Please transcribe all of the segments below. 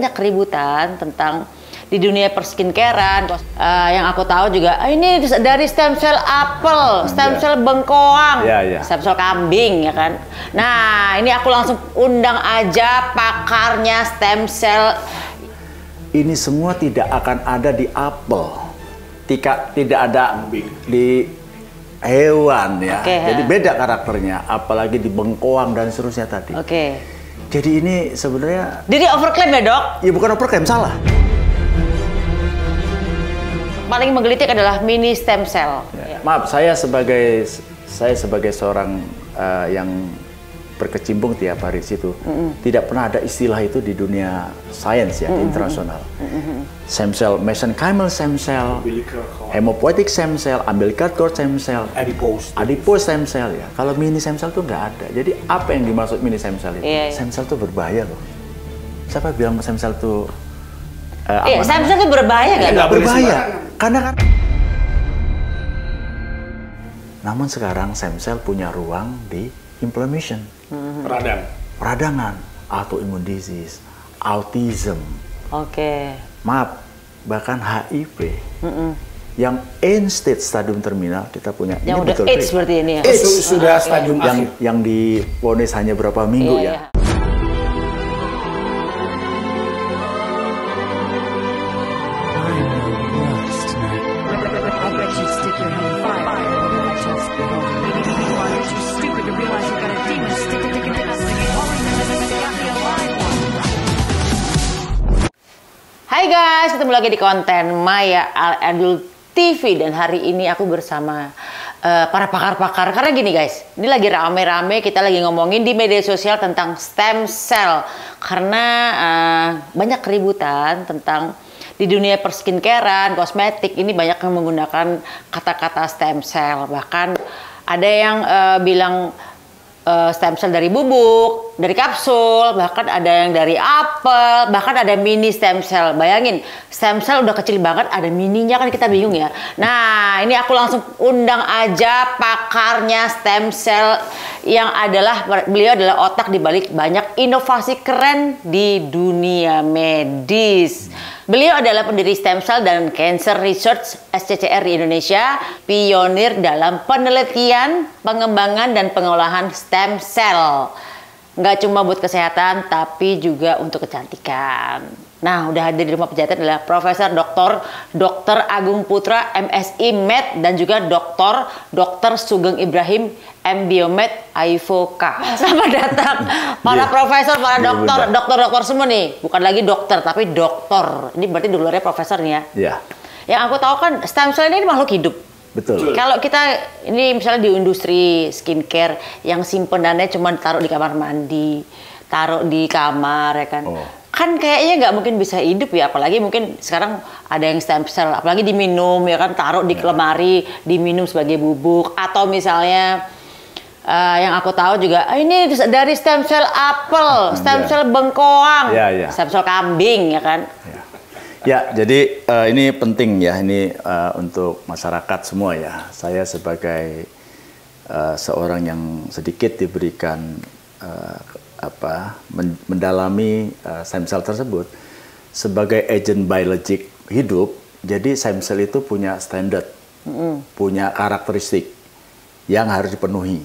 banyak keributan tentang di dunia perskincarean. Yang aku tahu juga ini dari stem cell apel, stem cell bengkoang, stem cell kambing ya kan. Nah ini aku langsung undang aja pakarnya stem cell. Ini semua tidak akan ada di apel, tidak ada di hewan ya. Jadi beda karakternya, apalagi di bengkoang dan seterusnya tadi. Jadi ini sebenarnya. Jadi overclaim ya dok? Ya bukan overclaim, salah. Paling menggelitik adalah mini stem cell. Maaf, saya sebagai seorang yang berkecimpung tiap hari di situ, tidak pernah ada istilah itu di dunia sains ya, di internasional. Stem cell, mesenchymal stem cell, hematopoietic stem cell, umbilical cord stem cell, adipose stem cell ya. Kalau mini stem cell itu nggak ada. Jadi apa yang dimaksud mini stem cell itu? Stem cell itu berbahaya loh. Siapa bilang stem cell itu stem cell itu berbahaya nggak? Nggak berbahaya, karena kan. Namun sekarang stem cell punya ruang di inflammation, peradangan, autoimmune disease, autism. Maaf, bahkan HIV. Yang end stage stadium terminal kita punya. Yang udah AIDS seperti ini ya? AIDS sudah stadium akhir. Yang divonis hanya berapa minggu ya? Hai guys, ketemu lagi di konten Maya Al-Adul TV dan hari ini aku bersama para pakar-pakar. Karena gini guys, ini lagi rame-rame kita lagi ngomongin di media sosial tentang stem cell. Karena banyak keributan tentang di dunia perskincarean, kosmetik ini banyak yang menggunakan kata-kata stem cell. Bahkan ada yang bilang stem cell dari bubuk, dari kapsul, bahkan ada yang dari apel, bahkan ada mini stem cell. Bayangin, stem cell udah kecil banget, ada mininya kan kita bingung ya. Nah, ini aku langsung undang aja pakarnya stem cell yang beliau adalah otak dibalik banyak inovasi keren di dunia medis. Beliau adalah pendiri Stem Cell dan Cancer Research SCCR di Indonesia, pionir dalam penelitian, pengembangan, dan pengolahan stem cell. Nggak cuma buat kesehatan, tapi juga untuk kecantikan. Nah, udah hadir di rumah pejabat adalah Profesor Dr. Agung Putra, MSI Med, dan juga Dr. Sugeng Ibrahim, MBiomed, AIVOK. Selamat datang para profesor, para dokter semua nih. Bukan lagi dokter, tapi dokter. Ini berarti dulunya profesor nih ya? Iya. Yang aku tahu kan stem cell ini makhluk hidup. Betul. Kalau kita ini misalnya di industri skincare yang simpenannya cuma taruh di kamar mandi, taruh di kamar ya kan. Kan kayaknya nggak mungkin bisa hidup ya, apalagi mungkin sekarang ada yang stem cell, apalagi diminum ya kan, taruh di lemari, diminum sebagai bubuk, atau misalnya yang aku tahu juga ini dari stem cell apel, stem cell bengkoang, stem cell kambing ya kan. Ya, jadi ini penting ya, ini untuk masyarakat semua ya. Saya sebagai seorang yang sedikit diberikan mendalami stem cell tersebut sebagai agent biologik hidup. Jadi stem cell itu punya standar, punya karakteristik yang harus dipenuhi.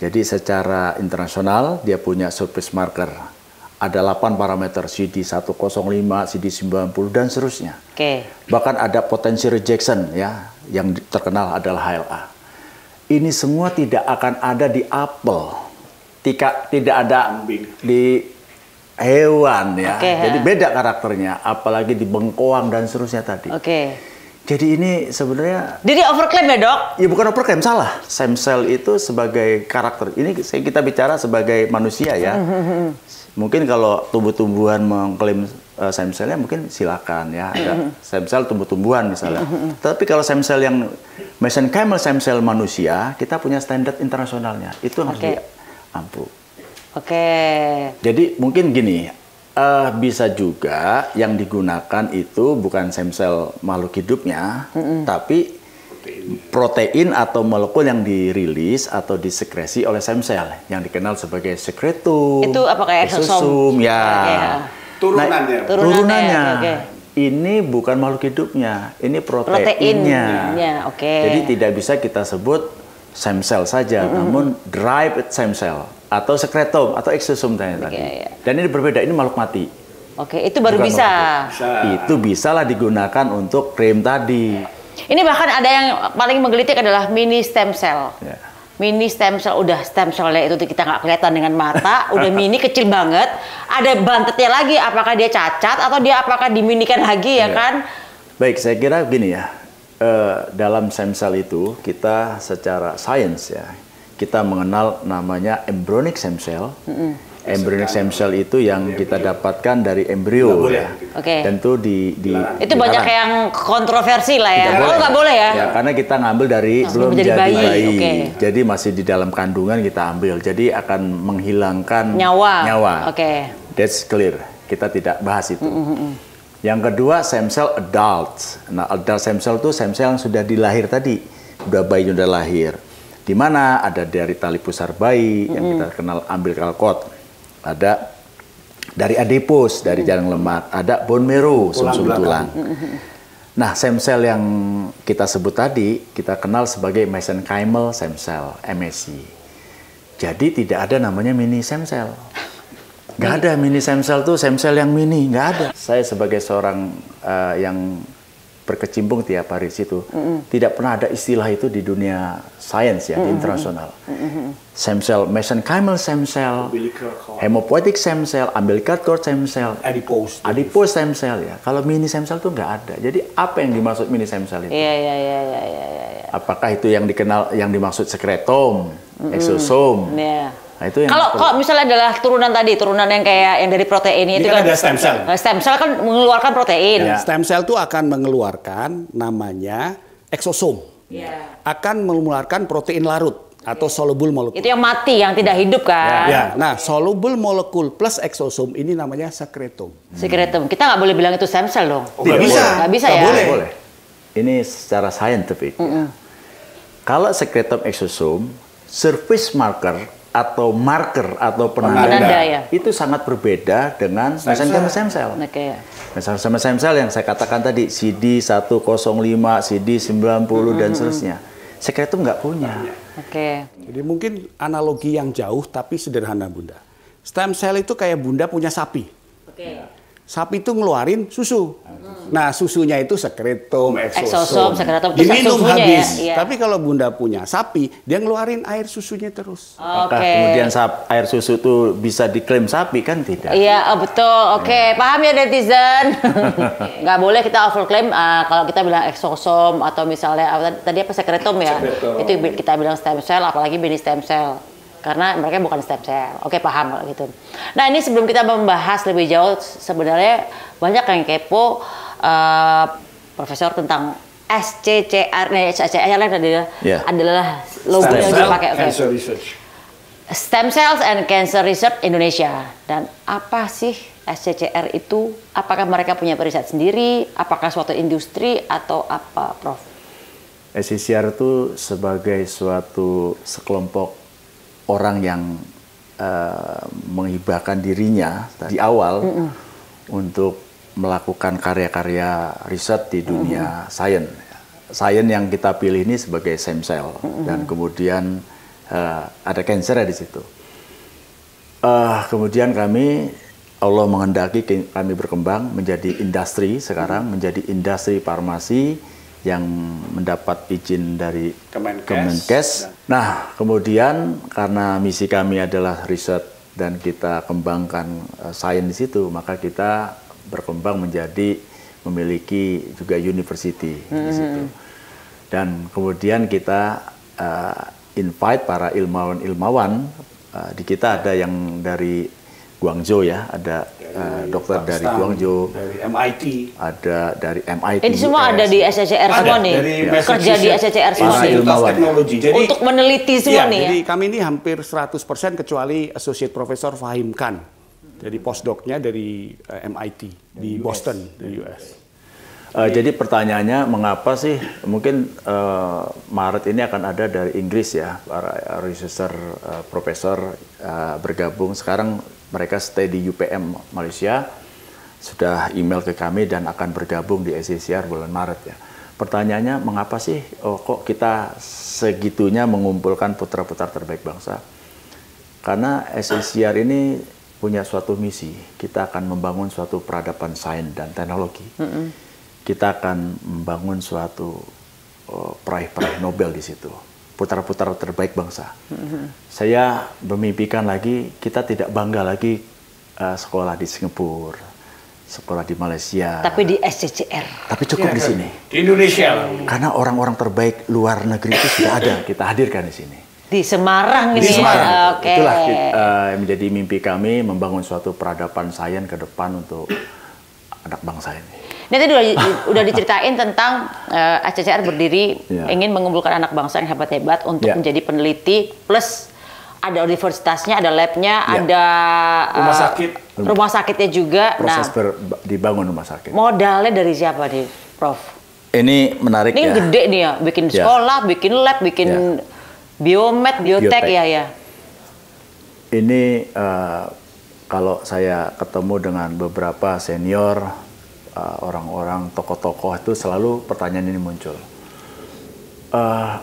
Jadi secara internasional dia punya surface marker. Ada 8 parameter, CD105, CD90 dan seterusnya. Bahkan ada potensi rejection ya, yang terkenal adalah HLA. Ini semua tidak akan ada di apel. Tidak ada di hewan ya. Jadi beda karakternya, apalagi di bengkoang dan seterusnya tadi. Jadi ini sebenarnya. Jadi overclaim ya dok? Ya bukan overclaim, salah. Stem cell itu sebagai karakter. Ini kita bicara sebagai manusia ya. Mungkin kalau tumbuh-tumbuhan mengklaim stem cellnya mungkin silakan ya. Ada stem cell tumbuh-tumbuhan misalnya. Tapi kalau stem cell yang mesenchymal stem cell manusia, kita punya standar internasionalnya. Itu harus ampuh. Jadi mungkin gini, bisa juga yang digunakan itu bukan stem cell makhluk hidupnya, tapi protein atau molekul yang dirilis atau disekresi oleh stem cell yang dikenal sebagai sekretum. Itu apa kayak exosome? Ya. Turunannya. Turunannya. Oke. Ini bukan makhluk hidupnya, ini proteinnya. Oke. Jadi tidak bisa kita sebut stem cell saja, namun derived stem cell atau sekretom atau exosome tadi. Iya. Dan ini berbeda, ini makhluk mati. Oke, itu baru Bukan bisa. Itu bisalah digunakan untuk krim tadi. Ini bahkan ada yang paling menggelitik adalah mini stem cell. Ya. Mini stem cell, udah stem cellnya itu kita nggak kelihatan dengan mata, udah mini kecil banget. Ada bantetnya lagi, apakah dia cacat atau dia apakah diminikan lagi ya kan? Baik, saya kira begini ya. Dalam stem cell itu kita secara sains ya, kita mengenal namanya embryonic stem cell. Embryonic stem cell itu yang kita dapatkan dari embrio ya. Oke. Tentu Itu banyak yang kontroversi lah ya. Tidak Oh nggak boleh ya? Ya, karena kita ngambil dari belum menjadi jadi bayi. bayi. Oke. Jadi masih di dalam kandungan kita ambil. Jadi akan menghilangkan Nyawa. Oke. That's clear. Kita tidak bahas itu. Yang kedua, stem cell adult. Nah, adult stem cell itu stem cell yang sudah dilahir tadi. Udah bayi udah lahir. Di mana ada dari tali pusar bayi yang kita kenal umbilical cord. Ada dari adipose, dari jaring lemak. Ada bone marrow, sumsum tulang. Nah, stem cell yang kita sebut tadi, kita kenal sebagai mesenchymal stem cell, MSC. Jadi tidak ada namanya mini stem cell. Nggak ada mini stem cell tuh stem cell yang mini, nggak ada. Saya sebagai seorang yang berkecimpung tiap hari di situ, tidak pernah ada istilah itu di dunia sains ya, di internasional. Stem cell, mesenchymal stem cell, hematopoietic stem cell, umbilical cord stem cell, adipose stem cell ya. Kalau mini stem cell tuh nggak ada. Jadi apa yang dimaksud mini stem cell itu? Iya. Apakah itu yang dikenal, yang dimaksud sekretom, exosome? Iya. Nah, itu yang Kalau misalnya adalah turunan yang kayak yang dari protein Ini itu kan ada stem cell. Stem cell kan mengeluarkan protein. Ya. Stem cell itu akan mengeluarkan namanya exosome. Akan mengeluarkan protein larut atau soluble molekul. Itu yang mati, yang tidak hidup kan? Ya, nah soluble molekul plus exosome ini namanya sekretom. Sekretum. Kita nggak boleh bilang itu stem cell dong. Nggak bisa. Nggak bisa Nggak ya? boleh. boleh. Ini secara scientific. Kalau sekretom exosome, surface marker atau penanda ya. itu sangat berbeda dengan mesenchymal stem cell. Oke. Mesenchymal stem cell yang saya katakan tadi CD105, CD90 dan seterusnya. Sekretom nggak punya. Oke. Jadi mungkin analogi yang jauh tapi sederhana Bunda. Stem cell itu kayak Bunda punya sapi. Oke. Sapi itu ngeluarin susu. Nah, susunya itu sekretom, Exosome, sekretom, diminum susunya habis. ya, iya. Tapi kalau Bunda punya sapi, dia ngeluarin air susunya terus. Apakah kemudian air susu itu bisa diklaim sapi? Kan tidak. Iya, betul. Oke, paham ya netizen? Nggak boleh kita overclaim kalau kita bilang exosome atau misalnya tadi apa sekretom ya. Itu kita bilang stem cell, apalagi mini stem cell. Karena mereka bukan stem cell. Oke, paham kalau gitu. Nah, ini sebelum kita membahas lebih jauh, sebenarnya banyak yang kepo Profesor tentang SCCR. Nih, SCCR adalah logo yang dipakai. Cancer Research. Stem Cells and Cancer Research Indonesia. Dan apa sih SCCR itu? Apakah mereka punya riset sendiri? Apakah suatu industri atau apa, Prof? SCCR itu sebagai suatu sekelompok orang yang menghibahkan dirinya di awal untuk melakukan karya-karya riset di dunia sains. Sains yang kita pilih ini sebagai stem cell dan kemudian ada cancer di situ. Kemudian Allah menghendaki kami berkembang menjadi industri sekarang, menjadi industri farmasi yang mendapat izin dari Kemenkes. Nah, kemudian karena misi kami adalah riset dan kita kembangkan sains di situ, maka kita berkembang menjadi memiliki juga university di situ. Dan kemudian kita invite para ilmuwan-ilmuwan. Di kita ada yang dari Guangzhou ya, ada dokter dari Guangzhou, dari MIT, ada dari MIT. Ini semua ada di SCCR semua nih. Kerja di SCCR semua nih. Teknologi. Jadi, untuk meneliti semua nih ya. Jadi kami ini hampir 100% kecuali Associate Professor Fahim Khan. Jadi postdoc-nya dari MIT di Boston, di US. Jadi pertanyaannya mengapa sih mungkin Maret ini akan ada dari Inggris ya para researcher profesor bergabung. Sekarang mereka stay di UPM Malaysia. sudah email ke kami dan akan bergabung di SCCR bulan Maret ya. Pertanyaannya, mengapa sih kok kita segitunya mengumpulkan putra-putra terbaik bangsa? Karena SCCR ini punya suatu misi. Kita akan membangun suatu peradaban sains dan teknologi. Kita akan membangun suatu peraih-peraih Nobel di situ. Putra-putra terbaik bangsa. Saya memimpikan lagi, kita tidak bangga lagi sekolah di Singapura, sekolah di Malaysia. Tapi di SCCR. Tapi cukup di sini. Di Indonesia. Karena orang-orang terbaik luar negeri itu sudah ada, kita hadirkan di sini. Di Semarang ini. Di Semarang. Oke. Itulah menjadi mimpi kami membangun suatu peradaban sains ke depan untuk anak bangsa ini. Ini tadi udah diceritain tentang SCCR berdiri ingin mengumpulkan anak bangsa yang hebat-hebat untuk menjadi peneliti, plus ada universitasnya, ada labnya, ada rumah sakitnya juga. Proses dibangun rumah sakit. Modalnya dari siapa nih, Prof? Ini menarik ini ya. Ini gede nih ya, bikin sekolah, bikin lab, bikin biomed, biotek ya. Ini kalau saya ketemu dengan beberapa senior, orang-orang tokoh-tokoh itu selalu pertanyaan ini muncul.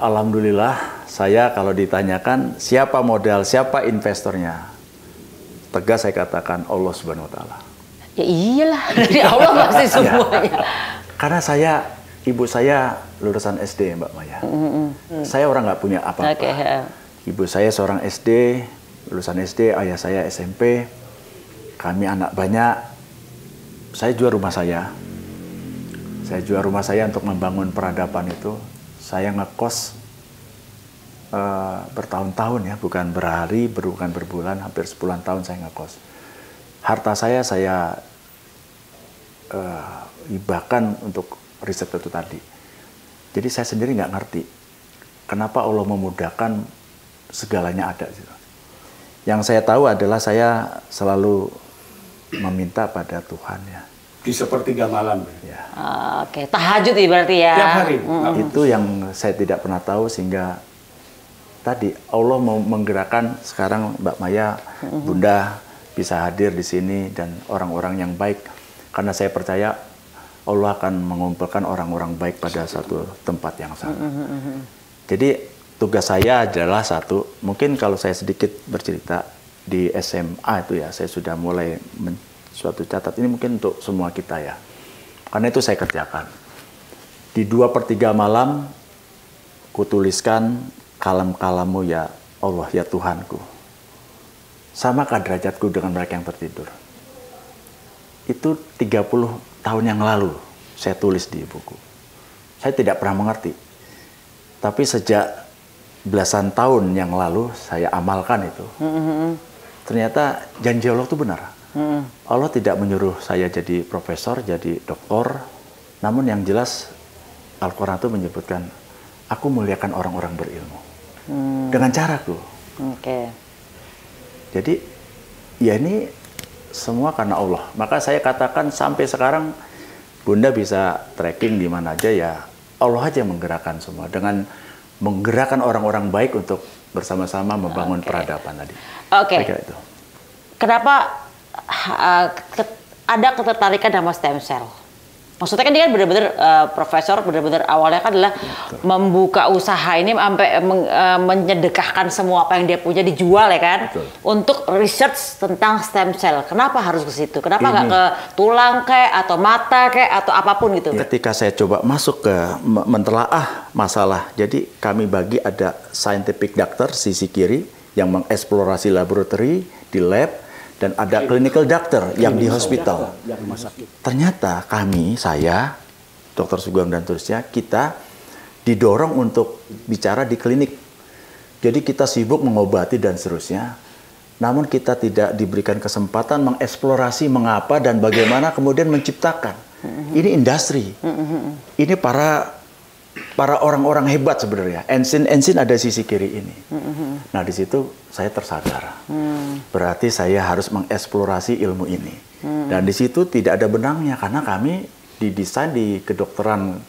Alhamdulillah, saya kalau ditanyakan siapa modal, siapa investornya, tegas saya katakan Allah Subhanahu Wa Taala. Ya iyalah, dari Allah pasti semuanya. Karena ibu saya lulusan SD, Mbak Maya. Saya orang nggak punya apa-apa. Ibu saya seorang SD, lulusan SD, ayah saya SMP. Kami anak banyak. Saya jual rumah saya. Saya jual rumah saya untuk membangun peradaban itu. Saya ngekos bertahun-tahun ya, bukan berhari, bukan berbulan, hampir 10 tahun saya ngekos. Harta saya hibahkan untuk riset itu tadi. Jadi saya sendiri nggak ngerti kenapa Allah memudahkan segalanya ada. Yang saya tahu adalah saya selalu meminta pada Tuhan ya. Di sepertiga malam. Ya. Oke, tahajud berarti ya. Tiap hari. Itu yang saya tidak pernah tahu sehingga tadi Allah mau menggerakkan sekarang Mbak Maya, Bunda bisa hadir di sini dan orang-orang yang baik. Karena saya percaya Allah akan mengumpulkan orang-orang baik pada satu tempat yang sama. Jadi tugas saya adalah satu, mungkin kalau saya sedikit bercerita di SMA itu ya, saya sudah mulai suatu catat ini mungkin untuk semua kita ya. Karena itu saya kerjakan. Di 2/3 malam, kutuliskan kalam-kalammu ya Allah ya Tuhanku. Samakah derajatku dengan mereka yang tertidur? Itu 30 tahun yang lalu saya tulis di buku. Saya tidak pernah mengerti. Tapi sejak belasan tahun yang lalu saya amalkan itu. Ternyata janji Allah itu benar. Allah tidak menyuruh saya jadi profesor, jadi doktor. Namun yang jelas Al-Quran itu menyebutkan, aku muliakan orang-orang berilmu. Dengan caraku. Jadi ya ini semua karena Allah. Maka saya katakan sampai sekarang Bunda bisa tracking di mana aja ya. Allah aja yang menggerakkan semua. Dengan menggerakkan orang-orang baik untuk bersama-sama membangun peradaban tadi. Itu. Kenapa ada ketertarikan sama stem cell? Maksudnya kan dia kan benar-benar profesor, benar-benar awalnya kan adalah membuka usaha ini sampai menyedekahkan semua apa yang dia punya dijual ya kan. Betul. Untuk research tentang stem cell. Kenapa harus ke situ? Kenapa nggak ke tulang kayak atau mata kayak atau apapun gitu? Ketika saya coba masuk ke mentelaah masalah, jadi kami bagi ada scientific doctor sisi kiri yang mengeksplorasi laboratori di lab. Dan ada clinical doctor yang di hospital. Ternyata saya, Dr. Sugeng dan terusnya, kita didorong untuk bicara di klinik. Jadi kita sibuk mengobati dan seterusnya. Namun kita tidak diberikan kesempatan mengeksplorasi mengapa dan bagaimana kemudian menciptakan. Ini industri. Ini para orang-orang hebat sebenarnya. Ensin ada sisi kiri ini. Nah di situ saya tersadar. Berarti saya harus mengeksplorasi ilmu ini. Dan di situ tidak ada benangnya karena kami didesain di kedokteran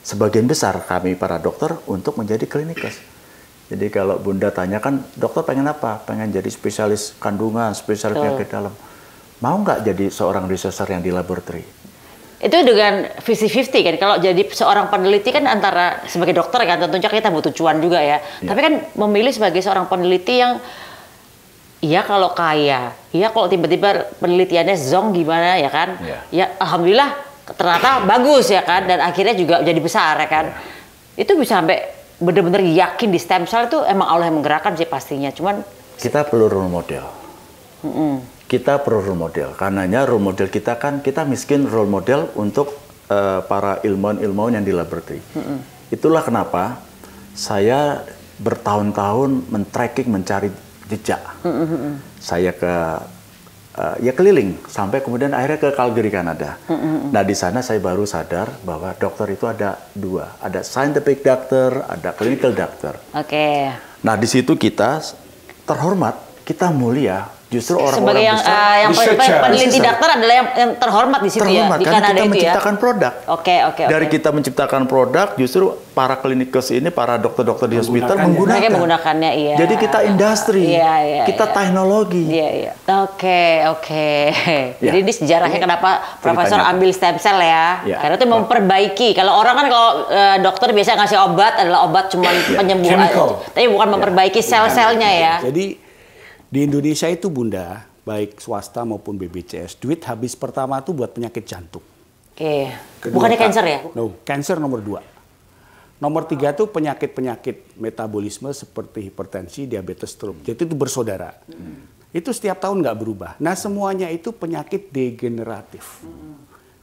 sebagian besar kami para dokter untuk menjadi klinikers. Jadi kalau Bunda tanyakan, dokter pengen apa? Pengen jadi spesialis kandungan, spesialis penyakit dalam. mau nggak jadi seorang researcher yang di laboratory? Itu dengan visi 50 kan, kalau jadi seorang peneliti kan antara sebagai dokter kan tentunya kita butuh cuan juga ya. Tapi kan memilih sebagai seorang peneliti yang iya kalau kaya, iya kalau tiba-tiba penelitiannya zong gimana ya kan. Ya alhamdulillah ternyata bagus ya kan, dan akhirnya juga jadi besar ya kan. Itu bisa sampai benar-benar yakin di stem cell itu emang Allah yang menggerakkan sih pastinya. Cuman kita perlu role model. Kita perlu role model. Karenanya role model kita kan, kita miskin role model untuk para ilmuwan-ilmuwan yang di laboratory. Itulah kenapa saya bertahun-tahun men-tracking, mencari jejak. Saya ya keliling sampai kemudian akhirnya ke Calgary, Kanada. Nah di sana saya baru sadar bahwa dokter itu ada dua, ada scientific doctor, ada clinical doctor. Nah di situ kita terhormat, kita mulia. Justru orang-orang besar, yang peneliti dokter adalah yang terhormat di situ ya, di Kanada kita itu menciptakan produk. Dari kita menciptakan produk, justru para klinikus ini, para dokter-dokter di hospital menggunakannya. Iya. Jadi kita industri, kita teknologi. Jadi ini sejarahnya kenapa Profesor ambil stem cell ya. Karena itu memperbaiki. Kalau orang kan kalau dokter biasa ngasih obat adalah obat cuma penyembuh aja, tapi bukan memperbaiki sel-selnya ya. Jadi di Indonesia itu Bunda, baik swasta maupun BPJS, duit habis pertama tuh buat penyakit jantung. Bukannya cancer ya? No, cancer nomor 2. Nomor 3 tuh penyakit-penyakit metabolisme seperti hipertensi, diabetes, stroke. Jadi itu bersaudara. Itu setiap tahun nggak berubah. Nah semuanya itu penyakit degeneratif.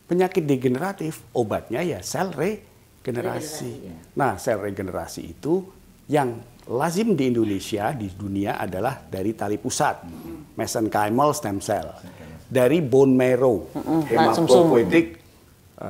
Penyakit degeneratif obatnya ya sel regenerasi. Nah sel regenerasi itu yang lazim di Indonesia, di dunia adalah dari tali pusat, mesenchymal stem cell, dari bone marrow, hematopoietic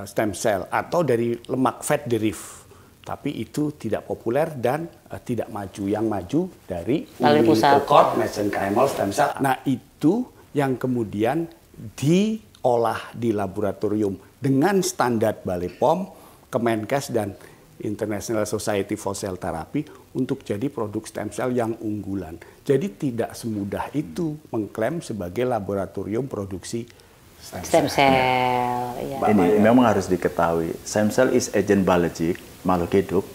stem cell, atau dari lemak fat derived. Tapi itu tidak populer dan tidak maju. Yang maju dari tali pusat, mesenchymal stem cell. Nah itu yang kemudian diolah di laboratorium dengan standar Balai POM, Kemenkes dan International Society for Cell Therapy untuk jadi produk stem cell yang unggulan. Jadi tidak semudah itu mengklaim sebagai laboratorium produksi stem cell. Ini memang harus diketahui, stem cell is agent biologic, makhluk hidup.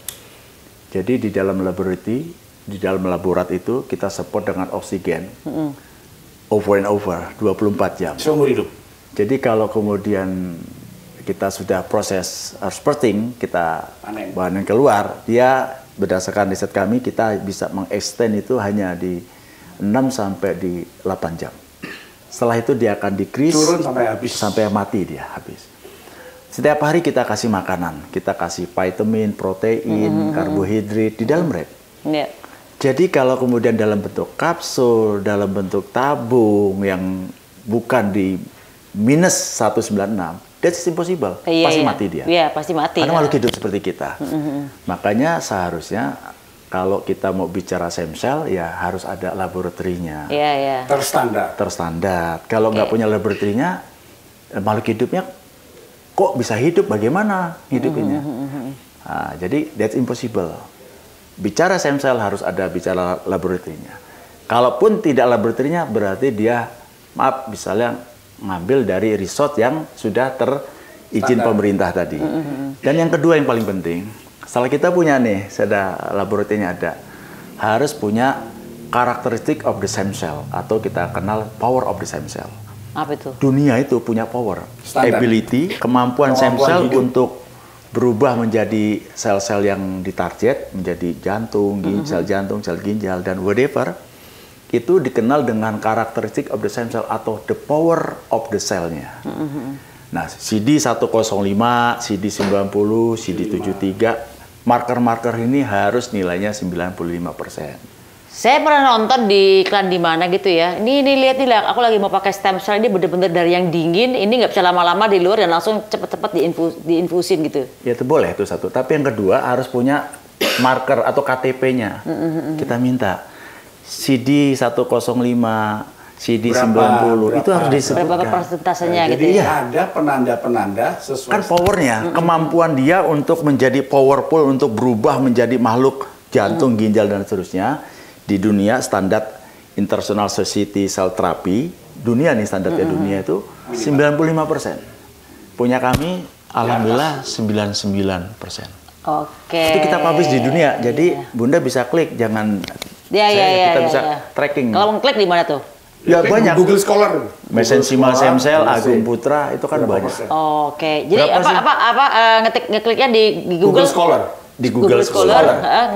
Jadi di dalam laboratory, di dalam laborat itu kita support dengan oksigen over and over 24 jam. Seumur hidup. Jadi kalau kemudian kita sudah proses spurting, kita panen keluar, dia berdasarkan riset kami, kita bisa mengextend itu hanya di 6 sampai di 8 jam. Setelah itu dia akan decrease, turun sampai habis. Sampai mati dia, habis. Setiap hari kita kasih makanan, kita kasih vitamin, protein, karbohidrat di dalam red. Jadi kalau kemudian dalam bentuk kapsul, dalam bentuk tabung yang bukan di minus 196, that's impossible. Pasti mati dia. Iya, pasti mati. Karena makhluk hidup seperti kita. Makanya seharusnya kalau kita mau bicara stem cell, ya harus ada laboratorinya. Terstandar. Kalau nggak punya laboratorinya, makhluk hidupnya kok bisa hidup? Bagaimana hidupnya? Nah, jadi that's impossible. Bicara stem cell harus ada bicara laboratorinya. Kalaupun tidak laboratorinya, berarti dia, maaf, misalnya ngambil dari resort yang sudah terizin pemerintah tadi. Dan yang kedua yang paling penting, setelah kita punya nih, sudah laboratorinya ada, harus punya karakteristik of the stem cell, atau kita kenal power of the stem cell. Apa itu? Dunia itu punya power, ability, kemampuan stem cell untuk berubah menjadi sel-sel yang ditarget, menjadi jantung, sel ginjal, dan whatever. Itu dikenal dengan karakteristik of the stem cell atau the power of the cell-nya. Nah, CD105, CD90, CD73, marker-marker ini harus nilainya 95%. Saya pernah nonton di iklan di mana gitu ya. Ini lihat nih, aku lagi mau pakai stem cell, ini bener-bener dari yang dingin, ini nggak bisa lama-lama di luar dan langsung cepet-cepet diinfusin gitu. Ya itu boleh, itu satu. Tapi yang kedua harus punya marker atau KTP-nya. Kita minta CD105, CD90 itu harus disebutkan. Berapa persentasenya gitu jadi ya? Ada penanda-penanda sesuai. Kan powernya, kemampuan dia untuk menjadi powerful, untuk berubah menjadi makhluk jantung, ginjal, dan seterusnya. Di dunia standar International Society Cell Therapy dunia nih, standarnya dunia itu 95%. Punya kami alhamdulillah 99%. Oke. Itu kita publish di dunia. Jadi Bunda bisa klik, jangan kita bisa tracking. Kalau ngeklik di mana tuh? Ya banyak. Google Scholar. Mesensimal Semsel, Agung Putra itu kan banyak. Oke. Jadi ngekliknya di Google Scholar. Di Google Scholar.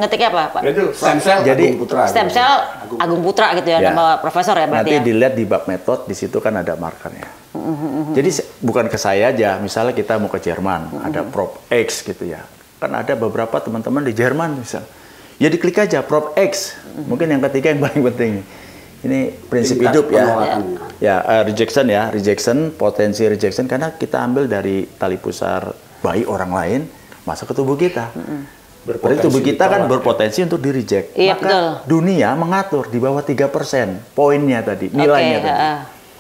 Ngetiknya apa, Pak? Itu stem cell Jadi, Agung Putra. Stem cell Agung Putra gitu ya, Ya. nama profesor ya berarti Nanti ya. dilihat di bab metode, di situ kan ada markernya. Jadi bukan ke saya aja, misalnya kita mau ke Jerman, ada Prop X gitu ya. Kan ada beberapa teman-teman di Jerman misal. Ya diklik aja Prop X. Mungkin yang ketiga yang paling penting. Ini prinsip hidup ya. Rejection, potensi rejection karena kita ambil dari tali pusar bayi orang lain masuk ke tubuh kita. Berarti tubuh kita kan berpotensi untuk di-reject. Iya, Maka betul. dunia mengatur di bawah 3% poinnya tadi, nilainya Oke, tadi.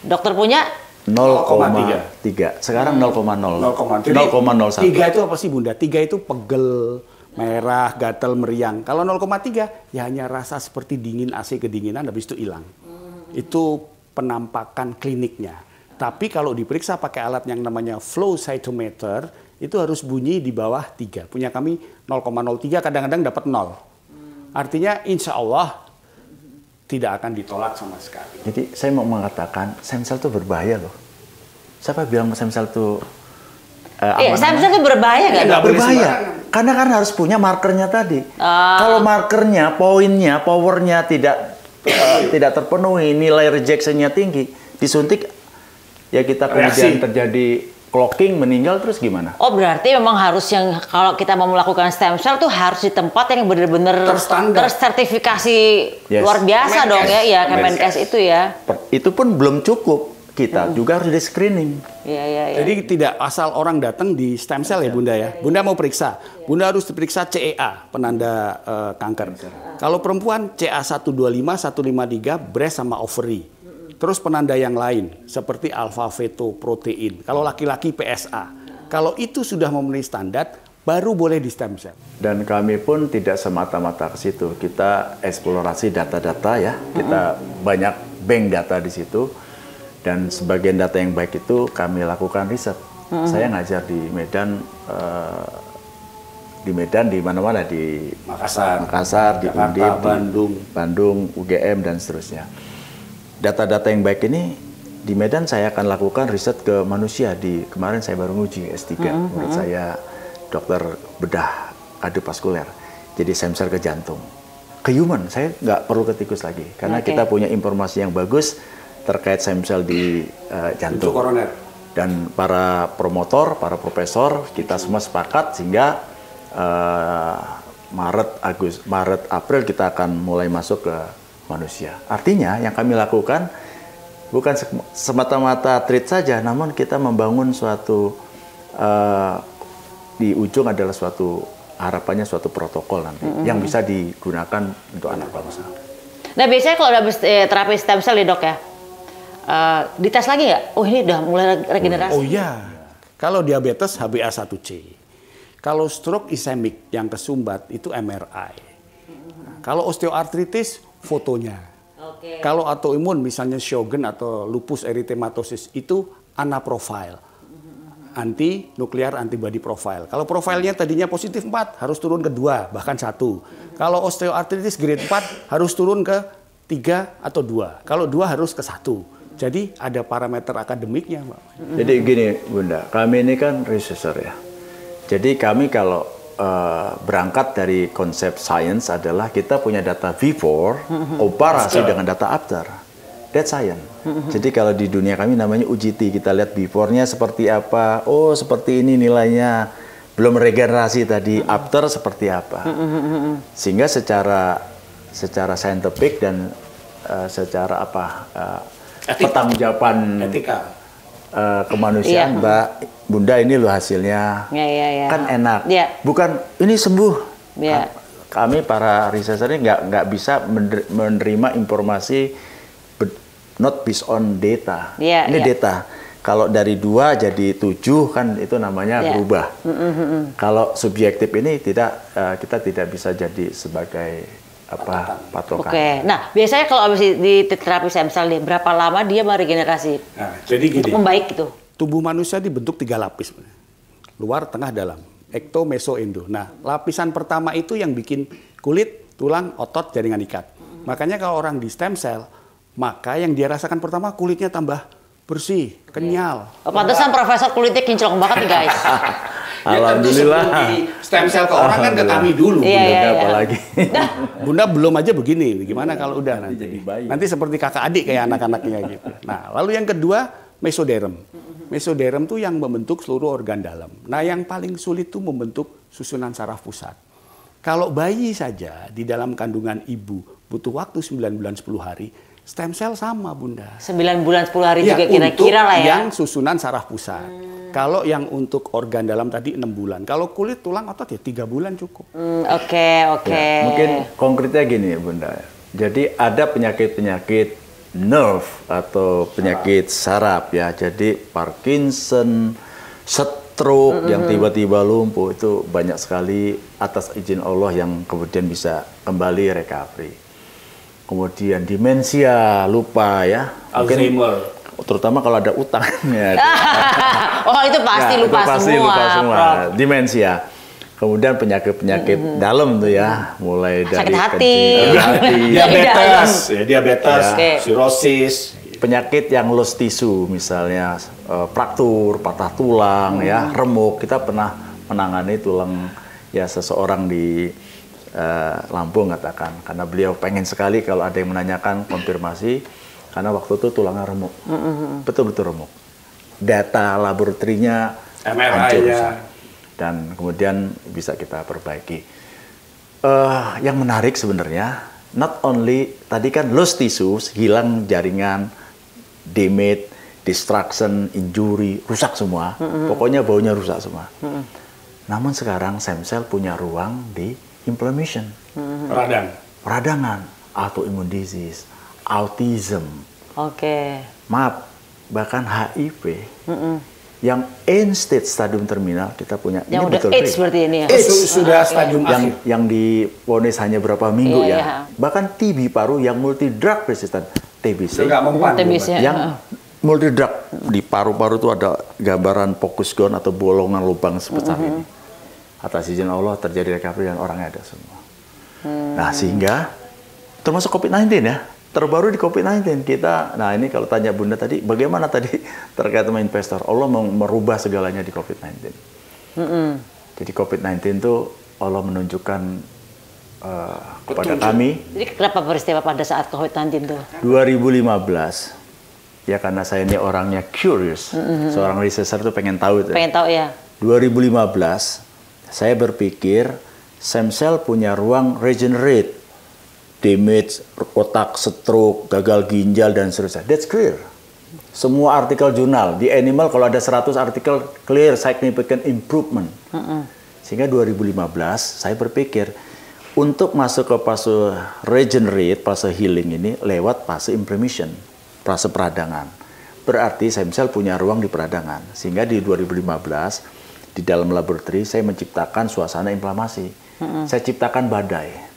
dokter punya 0,3. Sekarang 0,0. 0,01. 3 itu apa sih Bunda? 3 itu pegel, merah, gatal, meriang. Kalau 0,3 ya hanya rasa seperti dingin AC kedinginan habis itu hilang. Itu penampakan kliniknya. Tapi kalau diperiksa pakai alat yang namanya flow cytometer itu harus bunyi di bawah 3. Punya kami 0,03 kadang-kadang dapat 0. Artinya insya Allah tidak akan ditolak sama sekali. Jadi saya mau mengatakan stem cell itu berbahaya loh. Siapa bilang stem cell itu stem cell itu berbahaya nggak? Nggak boleh berbahaya. sembarangan. Karena kan harus punya markernya tadi. Kalau markernya, poinnya, powernya tidak terpenuhi, nilai rejectionnya tinggi, disuntik ya kita kemudian terjadi clocking, meninggal terus gimana? Oh berarti memang harus yang kalau kita mau melakukan stem cell tuh harus di tempat yang benar-benar tersertifikasi luar biasa dong ya, ya Kemenkes itu ya. Itu pun belum cukup, kita juga harus di screening. Iya. Jadi tidak asal orang datang di stem cell ya Bunda ya. Bunda mau periksa, Bunda harus diperiksa CEA, penanda kanker. Kalau perempuan CA125, 153, breast sama ovary. Terus penanda yang lain seperti alpha fetoprotein. Kalau laki-laki PSA. Kalau itu sudah memenuhi standar, baru boleh di stem cell. Dan kami pun tidak semata-mata ke situ. Kita eksplorasi data-data ya. Kita banyak bank data di situ. Dan sebagian data yang baik itu kami lakukan riset. Saya ngajar di Medan, di mana-mana, di Makassar, di Jakarta, Undip, Bandung, UGM dan seterusnya. Data-data yang baik ini di Medan saya akan lakukan riset ke manusia. Kemarin saya baru nguji S3, menurut saya dokter bedah kardiovaskuler. Jadi stem cell ke jantung. Ke human, saya nggak perlu ke tikus lagi. Karena kita punya informasi yang bagus terkait stem cell di jantung. Koroner. Dan para promotor, para profesor, kita semua sepakat sehingga Maret, April kita akan mulai masuk ke manusia. Artinya yang kami lakukan bukan semata-mata treat saja, namun kita membangun suatu di ujung adalah harapannya suatu protokol nanti yang bisa digunakan untuk anak bangsa. Nah biasanya kalau udah habis terapi stem cell nih dok ya, dites lagi nggak? Oh ini udah mulai regenerasi. Oh iya, kalau diabetes HbA1c, kalau stroke ischemic yang kesumbat itu MRI, kalau osteoartritis fotonya. Kalau autoimun misalnya Sjögren atau lupus erythematosus itu ANA profile. Anti nuklear antibody profile. Kalau profilnya tadinya positif 4 harus turun ke 2 bahkan 1. Kalau osteoartritis grade 4 harus turun ke 3 atau 2. Kalau 2 harus ke 1. Jadi ada parameter akademiknya, Mbak. Jadi gini, Bunda, kami ini kan researcher ya. Jadi kami kalau berangkat dari konsep science adalah kita punya data before, komparasi dengan data after. That's science. Jadi kalau di dunia kami namanya UGT, kita lihat before-nya seperti apa, oh seperti ini nilainya, belum regenerasi tadi, after seperti apa. Sehingga secara scientific dan secara pertanggungjawaban kemanusiaan, Mbak Bunda ini loh hasilnya, kan enak. Bukan ini sembuh. Kami para researcher ini nggak bisa menerima informasi not based on data. Ini data. Kalau dari 2 jadi 7 kan itu namanya berubah. Kalau subjektif ini kita tidak bisa jadi sebagai patokan. Oke. Nah, biasanya kalau habis di terapi stem cell nih, berapa lama dia meregenerasi? Nah, jadi gini. Untuk membaik gitu. Tubuh manusia dibentuk 3 lapis. Luar, tengah, dalam. Ekto, meso, endo. Nah, lapisan pertama itu yang bikin kulit, tulang, otot, jaringan ikat. Makanya kalau orang di stem cell, maka yang dia rasakan pertama kulitnya tambah bersih, kenyal. Oh, pantesan profesor kulitnya kinclong banget nih guys. Alhamdulillah. Ya, di stem cell ke orang kan ke kami dulu. Iya, Bunda. iya. Apalagi. Bunda belum aja begini. Gimana kalau udah nanti? Jadi bayi. Nanti seperti kakak adik kayak anak-anaknya gitu. Nah, lalu yang kedua mesoderm. Mesoderm tuh yang membentuk seluruh organ dalam. Nah, yang paling sulit tuh membentuk susunan saraf pusat. Kalau bayi saja di dalam kandungan ibu butuh waktu 9 bulan 10 hari, stem cell sama Bunda. 9 bulan 10 hari Ya, juga kira-kira lah ya. yang susunan saraf pusat. Kalau yang untuk organ dalam tadi 6 bulan. Kalau kulit, tulang, otot ya 3 bulan cukup. Oke. Ya, mungkin konkretnya gini Bunda. Jadi ada penyakit-penyakit nerve atau penyakit saraf ya. Jadi Parkinson, stroke yang tiba-tiba lumpuh itu banyak sekali atas izin Allah yang kemudian bisa kembali recovery. Kemudian demensia, lupa ya. Alzheimer. Terutama kalau ada utang ya. Oh, itu pasti Ya, lupa itu pasti semua. lupa semua. Prof. Demensia. Kemudian penyakit-penyakit dalam tuh ya, mulai dari Sakit hati. Diabetes, diabetes, Oke. sirosis. Penyakit yang lost tissue, misalnya fraktur, patah tulang, ya, remuk. Kita pernah menangani tulang ya seseorang di Lampung katakan, karena beliau pengen sekali kalau ada yang menanyakan konfirmasi, karena waktu itu tulangnya remuk, betul-betul remuk. Data laboratorinya hancur, dan kemudian bisa kita perbaiki. Yang menarik sebenarnya, not only tadi kan lost tissues, hilang jaringan, damage, destruction, injury, rusak semua. Pokoknya baunya rusak semua. Namun sekarang stem cell punya ruang di inflammation, peradangan, autoimmune disease, autism. Oke. Maaf, bahkan HIV. Yang end stage stadium terminal kita punya. Yang ini udah betul AIDS berarti ini ya. Sudah stadium akhir. yang divonis hanya berapa minggu Iya, ya. iya. Bahkan TB paru yang multi drug resistant, TBC. Nggak mempan. TBC. Yang multi drug di paru-paru itu ada gambaran focus gone atau bolongan lubang sebesar ini. Atas izin Allah terjadi recovery dan orangnya ada semua. Nah, sehingga termasuk COVID-19 ya. Terbaru di COVID-19 kita, nah ini kalau tanya Bunda tadi, bagaimana tadi terkait sama investor? Allah mau merubah segalanya di COVID-19. Jadi COVID-19 itu Allah menunjukkan kepada kami. Jadi kenapa peristiwa pada saat COVID-19 tuh? 2015, ya karena saya ini orangnya curious, seorang researcher tuh pengen tahu itu. Pengen tahu ya? 2015, saya berpikir stem cell punya ruang regenerate. Damage, otak, stroke, gagal ginjal, dan seterusnya. That's clear. Semua artikel jurnal. Di Animal kalau ada 100 artikel, clear, significant improvement. Sehingga 2015, saya berpikir, untuk masuk ke fase regenerate, fase healing ini, lewat fase inflammation, fase peradangan. Berarti stem cell punya ruang di peradangan. Sehingga di 2015, di dalam laboratori, saya menciptakan suasana inflamasi. Saya ciptakan badai.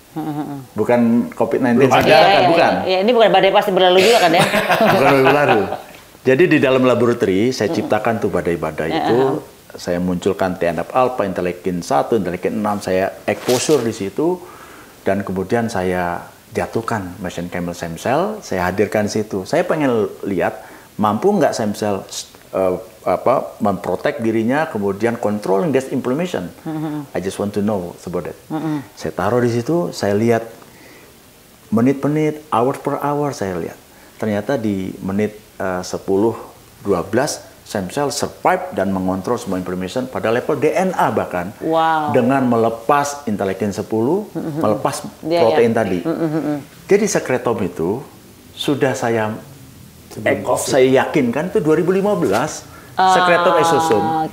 Bukan COVID-19 saja, bukan. Ya, ini bukan badai pasti berlalu juga kan ya? Bukan berlalu. Jadi di dalam laboratori saya ciptakan tuh badai-badai itu, saya munculkan TNF alpha, interleukin 1, interleukin 6, saya exposure di situ, dan kemudian saya jatuhkan mesenchymal stem cell, saya hadirkan di situ. Saya pengen lihat mampu nggak stem cell memprotek dirinya, kemudian controlling that inflammation. I just want to know about that. Saya taruh di situ, saya lihat menit-menit, hour per hour saya lihat. Ternyata di menit 10-12 stem cell survive dan mengontrol semua inflammation pada level DNA bahkan. Wow. Dengan melepas interleukin 10, melepas protein tadi. Jadi sekretom itu sudah saya yakinkan itu 2015. Sekretom exosome.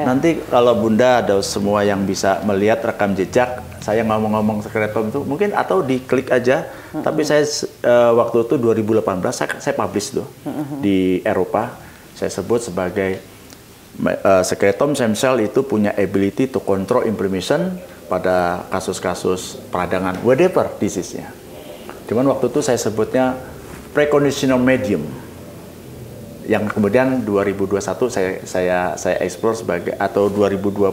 Nanti kalau Bunda ada semua yang bisa melihat rekam jejak, saya ngomong-ngomong sekretom itu mungkin atau diklik aja. Tapi saya waktu itu 2018 saya publish tuh di Eropa. Saya sebut sebagai sekretom stem cell itu punya ability to control inflammation, pada kasus-kasus peradangan, whatever disease-nya. Cuman waktu itu saya sebutnya preconditional medium, yang kemudian 2021 saya explore sebagai, atau 2020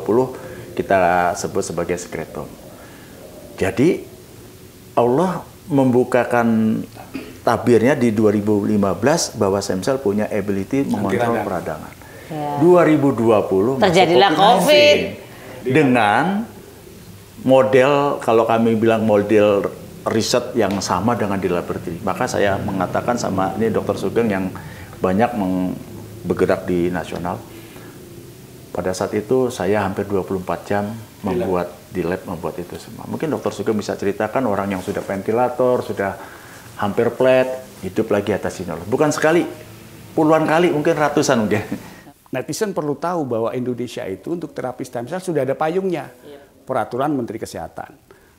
kita sebut sebagai sekretom. Jadi Allah membukakan tabirnya di 2015 bahwa stem cell punya ability mengontrol peradangan. 2020 terjadilah COVID dengan model, kalau kami bilang model riset yang sama dengan di laboratorium. Maka saya mengatakan sama ini Dr. Sugeng yang banyak bergerak di nasional. Pada saat itu saya hampir 24 jam membuat di lab membuat itu semua. Mungkin Dr. Sugeng bisa ceritakan orang yang sudah ventilator, sudah hampir flat, hidup lagi atas sinol. Bukan sekali, puluhan kali, mungkin ratusan mungkin. Netizen perlu tahu bahwa Indonesia itu untuk terapi stem cell sudah ada payungnya. Peraturan Menteri Kesehatan.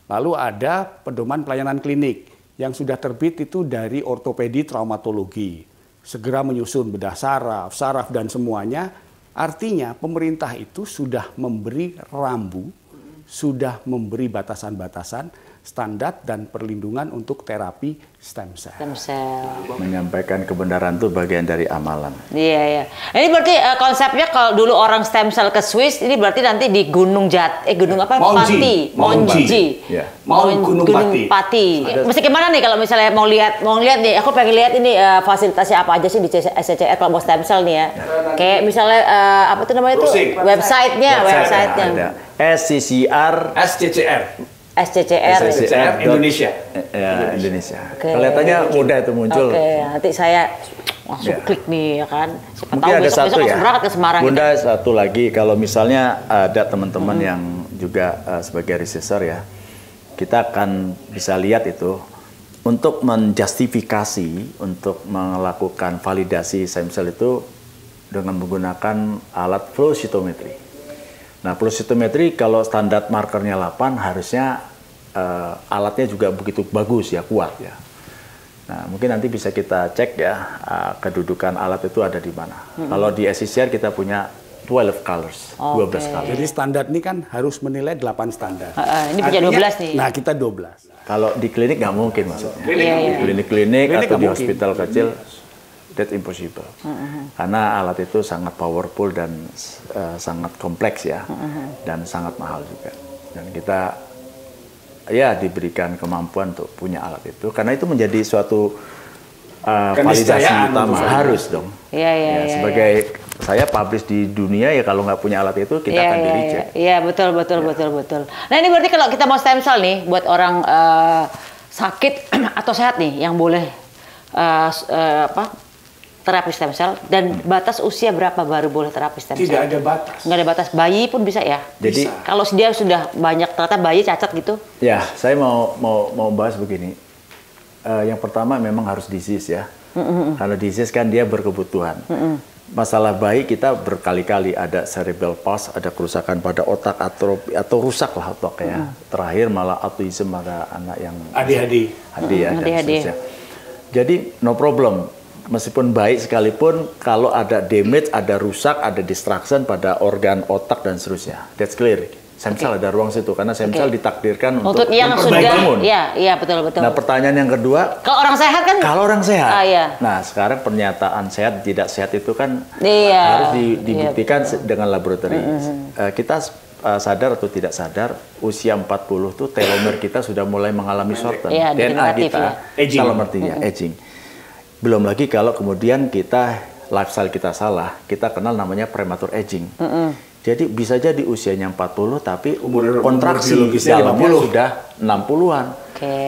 Lalu ada pedoman pelayanan klinik yang sudah terbit itu dari ortopedi traumatologi. Segera menyusun bedah saraf dan semuanya. Artinya pemerintah itu sudah memberi rambu, sudah memberi batasan-batasan, standar dan perlindungan untuk terapi stem cell. Stem cell. Menyampaikan kebenaran itu bagian dari amalan. Iya, iya. Ini berarti konsepnya kalau dulu orang stem cell ke Swiss, ini berarti nanti di Gunung Gunung apa? Monji. Monji. Ya. Gunung Pati. Mesti gimana nih kalau misalnya mau lihat nih, aku pengen lihat ini fasilitasnya apa aja sih di SCCR kalau mau stem cell nih ya. Kayak misalnya apa tuh namanya itu? Websitenya. Ada SCCR Indonesia. Ya, Indonesia. Kelihatannya mudah itu muncul. Oke, nanti saya langsung klik nih ya kan. Siapa Mungkin tahu ada besok satu ya. berangkat ke Semarang. Bunda gitu. Satu lagi, kalau misalnya ada teman-teman yang juga sebagai researcher ya, kita akan bisa lihat itu untuk menjustifikasi, untuk melakukan validasi stem cell itu dengan menggunakan alat flow cytometry. Nah, flow cytometry kalau standar markernya 8 harusnya alatnya juga begitu bagus ya, kuat ya. Nah, mungkin nanti bisa kita cek ya kedudukan alat itu ada di mana. Kalau di SCCR kita punya 12 colors, 12 colors. Jadi standar ini kan harus menilai 8 standar. Ini punya 12 nih. Nah, kita 12. Kalau di klinik nggak mungkin maksudnya. Iya. Klinik atau di mungkin. hospital kecil, that's impossible. Karena alat itu sangat powerful dan sangat kompleks ya, dan sangat mahal juga. Dan kita ya diberikan kemampuan untuk punya alat itu, karena itu menjadi suatu validasi utama, harus dong. Iya. Sebagai saya publish di dunia ya, kalau nggak punya alat itu kita akan di-reject. Iya, betul. Nah, ini berarti kalau kita mau stem cell nih buat orang sakit atau sehat nih yang boleh terapi stem cell, dan batas usia berapa baru boleh terapi stem cell? Tidak ada batas. Nggak ada batas. Bayi pun bisa ya? Jadi kalau dia sudah banyak ternyata bayi cacat gitu? Ya, saya mau bahas begini. Yang pertama memang harus disease ya. Kalau disease kan dia berkebutuhan. Masalah bayi kita berkali-kali ada cerebral palsy, ada kerusakan pada otak atau rusak lah otak ya. Terakhir malah autism pada anak yang ADHD ya, dan seterusnya. Jadi no problem. Meskipun baik sekalipun, kalau ada damage, ada rusak, ada distraction pada organ otak dan seterusnya. That's clear. Stem cell ada ruang situ, karena stem cell ditakdirkan untuk yang memperbaiki imun. Iya, betul. Nah, pertanyaan yang kedua, kalau orang sehat kan? Kalau orang sehat. Iya. Nah, sekarang pernyataan sehat tidak sehat itu kan harus dibuktikan dengan laboratorium. Kita sadar atau tidak sadar, usia 40 tuh telomer kita sudah mulai mengalami shorten. DNA kita, telomernya aging. Belum lagi kalau kemudian kita lifestyle kita salah, kita kenal namanya premature aging. Jadi bisa jadi usianya 40 tapi kontraksi dalamnya sudah 60-an.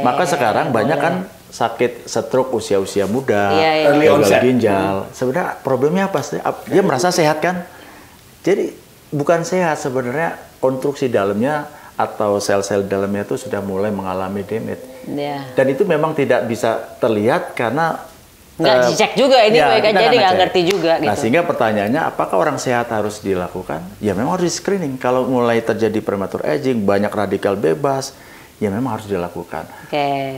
Maka sekarang banyak kan sakit stroke usia-usia muda, gagal ginjal. Sebenarnya problemnya apa sih? Dia merasa sehat kan? Jadi bukan sehat sebenarnya, konstruksi dalamnya atau sel-sel dalamnya itu sudah mulai mengalami damage. Dan itu memang tidak bisa terlihat karena nggak dicek juga ini, mereka jadi nggak ngerti juga gitu. Nah, sehingga pertanyaannya, apakah orang sehat harus dilakukan? Ya memang harus di screening. Kalau mulai terjadi premature aging, banyak radikal bebas, ya memang harus dilakukan.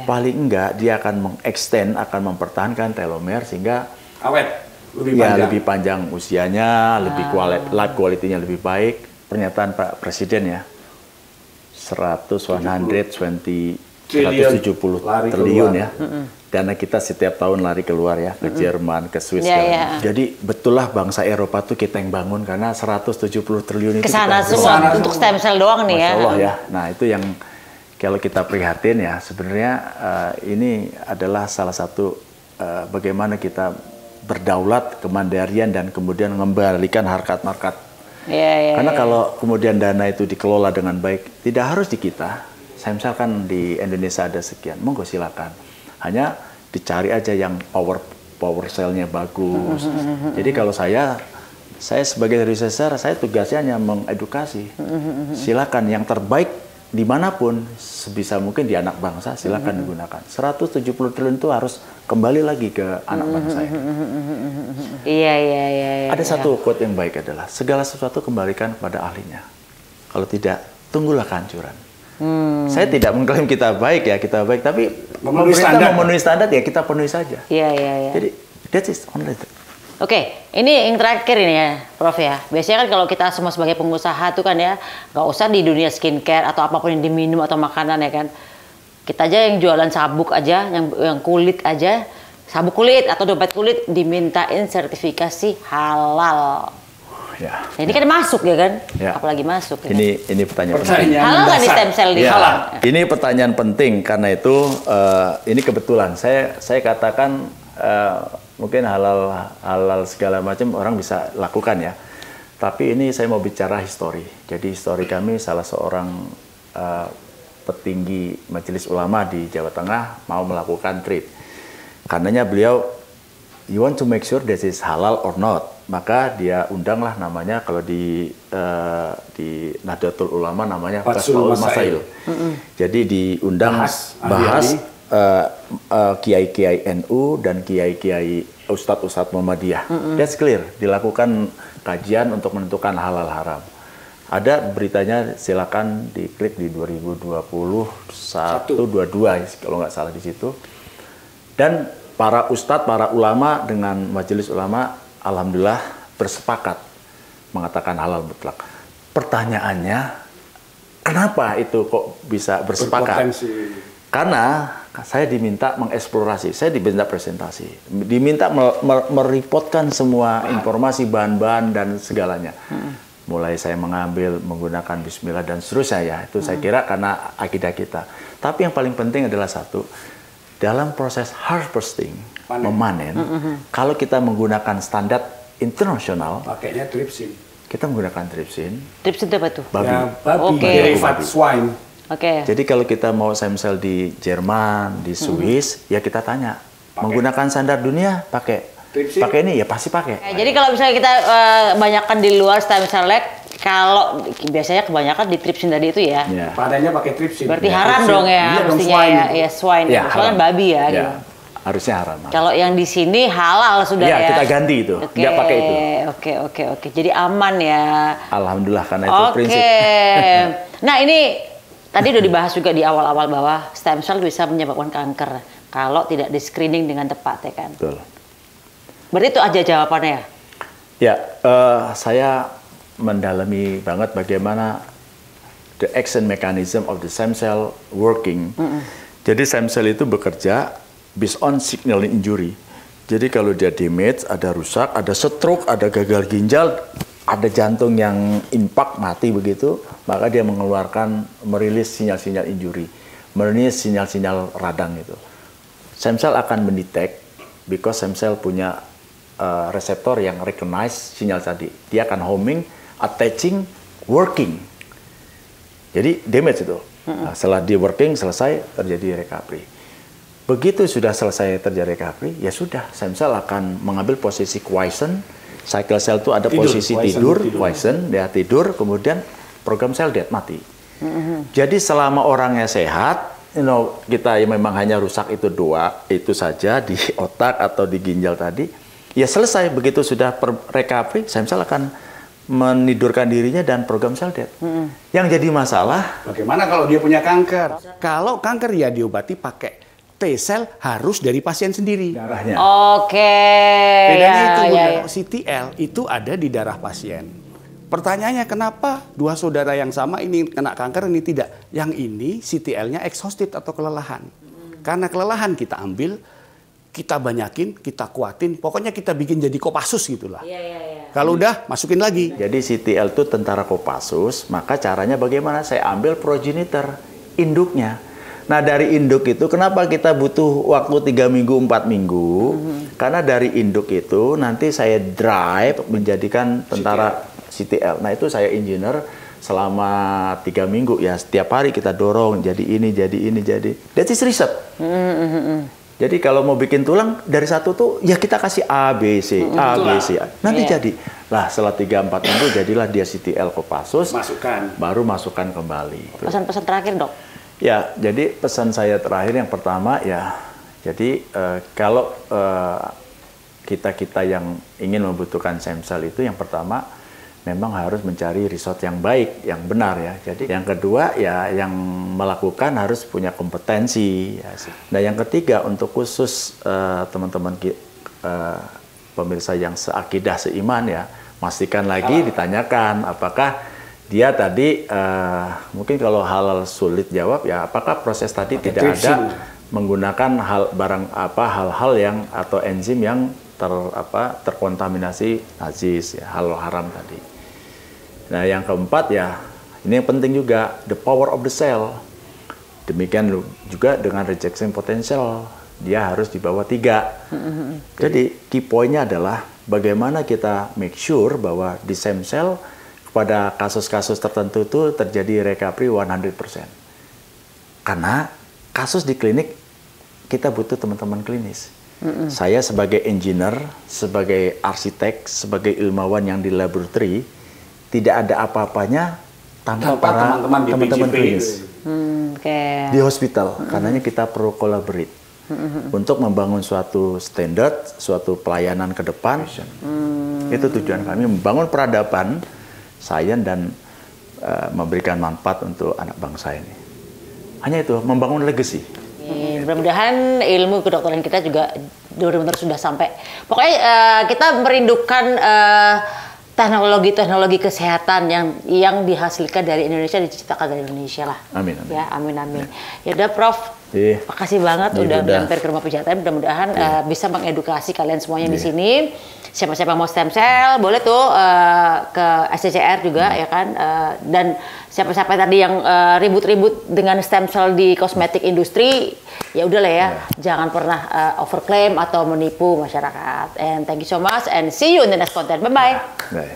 Paling enggak dia akan mengextend, akan mempertahankan telomer sehingga awet, lebih panjang usianya, lebih life quality-nya lebih baik. Pernyataan Pak Presiden ya, 170 triliun ya. Dana kita setiap tahun lari keluar ya, ke Jerman, ke Swiss. Jadi betullah bangsa Eropa tuh kita yang bangun karena 170 triliun itu kesana semua untuk stem cell doang nih ya. Masya Allah ya. Nah itu yang kalau kita prihatin ya, sebenarnya ini adalah salah satu bagaimana kita berdaulat, kemandirian, dan kemudian mengembalikan harkat-markat. Karena kalau kemudian dana itu dikelola dengan baik, tidak harus di kita. Saya misalkan di Indonesia ada sekian, monggo silakan. Hanya dicari aja yang power cell-nya bagus. Jadi kalau saya sebagai researcher, saya tugasnya hanya mengedukasi. Silakan yang terbaik dimanapun, sebisa mungkin di anak bangsa, silakan digunakan. 170 triliun itu harus kembali lagi ke anak bangsa. Iya. Ada satu quote yang baik adalah, segala sesuatu kembalikan kepada ahlinya. Kalau tidak, tunggulah kehancuran. Saya tidak mengklaim kita baik, tapi pemerintah memenuhi standar ya kita penuhi saja. Iya. Jadi that's it, only that. Oke, ini yang terakhir ini ya, Prof ya. Biasanya kan kalau kita semua sebagai pengusaha tuh kan ya, nggak usah di dunia skincare atau apapun yang diminum atau makanan ya kan. Kita aja yang jualan sabuk aja, yang kulit aja, sabuk kulit atau dompet kulit dimintain sertifikasi halal. Ya. Nah, ini kan masuk ya kan? Ya. Apalagi masuk. Ya. Ini pertanyaan penting. Halal nggak di stem cell di halal? Ini pertanyaan penting karena itu ini kebetulan saya katakan mungkin halal segala macam orang bisa lakukan ya. Tapi ini saya mau bicara histori. Jadi histori kami salah seorang petinggi Majelis Ulama di Jawa Tengah mau melakukan trade. Karenanya beliau, you want to make sure this is halal or not. Maka dia undanglah namanya kalau di Nahdlatul Ulama namanya Fasfaul Masail. Jadi diundang bahas kiai-kiai NU dan kiai-kiai ustadz-ustadz Muhammadiyah. That's clear. Dilakukan kajian untuk menentukan halal haram. Ada beritanya, silakan diklik di 2021-22 kalau nggak salah di situ. Dan para ustadz, para ulama dengan majelis ulama, alhamdulillah bersepakat mengatakan halal mutlak. Pertanyaannya, kenapa itu kok bisa bersepakat? Karena saya diminta mengeksplorasi, saya diminta presentasi, diminta merepotkan semua informasi, bahan-bahan dan segalanya. Mulai saya mengambil menggunakan bismillah dan seterusnya ya, itu saya kira karena akidah kita. Tapi yang paling penting adalah satu, dalam proses harvesting, memanen, kalau kita menggunakan standar internasional, pakainya tripsin. Kita menggunakan tripsin. Tripsin itu apa tuh? Babi. Ya, babi. Derivat swine. Jadi kalau kita mau stem cell di Jerman, di Swiss, ya kita tanya, menggunakan standar dunia pakai ini ya pasti pakai. Jadi kalau misalnya kita banyakkan di luar stem cell leg, kalau biasanya kebanyakan di tripsin tadi itu ya. Padanya pakai tripsin. Berarti haram dong ya, mestinya ya swine. Ya, soalnya babi ya. Gitu. Harusnya haram. Kalau yang di sini halal sudah ya. Ya kita ganti itu, nggak pakai itu. Oke. Jadi aman ya. Alhamdulillah karena itu prinsip. Nah ini tadi udah dibahas juga di awal-awal bahwa stem cell bisa menyebabkan kanker kalau tidak di screening dengan tepat ya kan. Betul. Berarti itu aja jawabannya ya? Ya, saya mendalami banget bagaimana the action mechanism of the stem cell working. Jadi stem cell itu bekerja based on signal injury. Jadi kalau dia damage, ada rusak, ada stroke, ada gagal ginjal, ada jantung yang impact mati begitu, maka dia merilis sinyal-sinyal injury, merilis sinyal-sinyal radang itu. Stem cell akan mendetek because stem cell punya reseptor yang recognize sinyal tadi. Dia akan homing, attaching, working. Jadi damage itu. Nah, setelah dia working, selesai, terjadi recovery. Begitu sudah selesai terjadi recovery, ya sudah, stem cell akan mengambil posisi quiescent. Cycle cell itu ada posisi tidur, quiescent, dia tidur, kemudian program cell dead, mati. Jadi selama orangnya sehat, kita yang memang hanya rusak itu itu saja di otak atau di ginjal tadi, ya selesai. Begitu sudah recovery, stem cell akan menidurkan dirinya dan program sel dead. Yang jadi masalah, bagaimana kalau dia punya kanker? Kalau kanker ya diobati pakai T-cell harus dari pasien sendiri. Darahnya. Oke. Bedanya itu CTL itu ada di darah pasien. Pertanyaannya kenapa dua saudara yang sama ini kena kanker, ini tidak? Yang ini CTL-nya exhausted atau kelelahan. Karena kelelahan kita ambil, kita banyakin, kita kuatin, pokoknya kita bikin jadi Kopassus gitulah. Kalau udah masukin lagi. Jadi CTL itu tentara Kopassus, maka caranya bagaimana? Saya ambil progenitor, induknya. Nah dari induk itu kenapa kita butuh waktu 3 minggu, 4 minggu? Karena dari induk itu nanti saya drive menjadikan tentara CTL. Nah itu saya engineer selama 3 minggu ya, setiap hari kita dorong jadi ini, jadi ini, jadi. That is riset. Jadi kalau mau bikin tulang dari satu tuh ya kita kasih A, B, C, A, B, C. Nanti jadi. Lah setelah 3-4 minggu jadilah dia CTL Kopassus. Baru masukkan kembali. Pesan-pesan terakhir dok. Ya, jadi pesan saya terakhir yang pertama ya, jadi kalau kita yang ingin membutuhkan stem cell itu yang pertama memang harus mencari resort yang baik, yang benar ya. Jadi yang kedua ya yang melakukan harus punya kompetensi. Ya. Nah yang ketiga untuk khusus teman-teman pemirsa yang seakidah seiman ya, pastikan lagi ditanyakan apakah dia tadi mungkin kalau halal sulit jawab ya apakah proses tadi tidak ada menggunakan hal-hal yang atau enzim yang terkontaminasi najis ya, halal haram tadi. Nah yang keempat ya ini yang penting juga the power of the cell. Demikian juga dengan rejection potential dia harus di bawah 3. Jadi key point-nya adalah bagaimana kita make sure bahwa di stem cell pada kasus-kasus tertentu itu terjadi recovery 100%. Karena kasus di klinik kita butuh teman-teman klinis. Saya sebagai engineer, sebagai arsitek, sebagai ilmuwan yang di laboratory tidak ada apa-apanya tanpa para teman-teman klinis. Di hospital, karenanya kita perlu collaborate untuk membangun suatu standar, suatu pelayanan ke depan. Itu tujuan kami, membangun peradaban sains dan memberikan manfaat untuk anak bangsa ini. Hanya itu, membangun legacy. Mudah-mudahan ilmu kedokteran kita juga benar-benar sudah sampai. Pokoknya kita merindukan teknologi kesehatan yang dihasilkan dari Indonesia, diciptakan dari Indonesia lah. Amin. Amin. Ya, amin amin. Ya udah Prof. Makasih banget udah mampir ke rumah pijatan. Mudah-mudahan bisa mengedukasi kalian semuanya di sini. Siapa-siapa mau stem cell boleh tuh ke SCCR juga ya kan. Dan siapa-siapa tadi yang ribut-ribut dengan stem cell di kosmetik industri, ya udahlah ya, jangan pernah overclaim atau menipu masyarakat. And thank you so much and see you in the next content. Bye bye. Bye.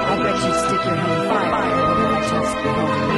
I bet you stick your head in fire. I just behold